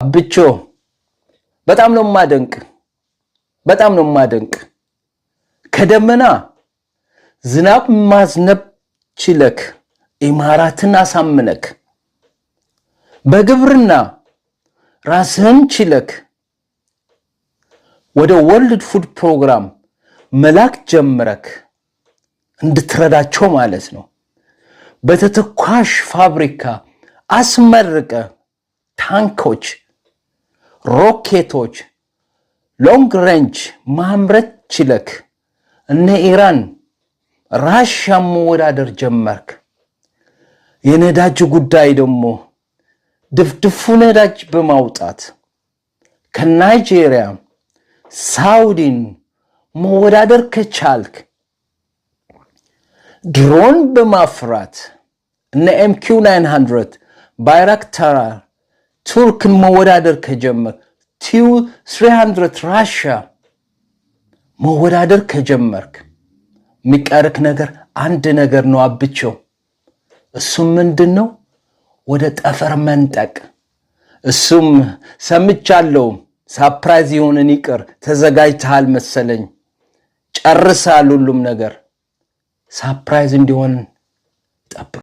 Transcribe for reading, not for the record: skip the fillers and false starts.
ብቾ በጣም ነው ማደንቅ ከደመና ዝናብ ማዝነብ ችለክ ኢማራትን አሳምነክ በግብርና ራስህን ችለክ ወደ ወርልድ ፉድ ፕሮግራም መላክ ጀምረክ እንድትረዳቸው ማለት ነው በተተኳሽ ፋብሪካ አስመርቀ ታንኮች ሮኬቶች ሎንግ ሬንጅ ማምረት ችለክ እነ ኢራን ራሽያ መወዳደር ጀመርክ የነዳጅ ጉዳይ ደግሞ ድፍድፉ ነዳጅ በማውጣት ከናይጄሪያ ሳውዲን መወዳደር ከቻልክ ድሮን በማፍራት እነ MQ900 ባይራክታር ቱርክን መወዳደር ከጀመር Tu-300 ራሽያ መወዳደር ከጀመርክ ሚቀርክ ነገር አንድ ነገር ነው አብቸው እሱም ምንድነው ወደ ጠፈር መንጠቅ እሱም ሰምቻለሁ ሰርፕራይዝ ይሆነን ይቅር ተዘጋጅተሃል መሰለኝ ጨርሳል ሁሉም ነገር ሰርፕራይዝ እንዲሆን ጠብቅ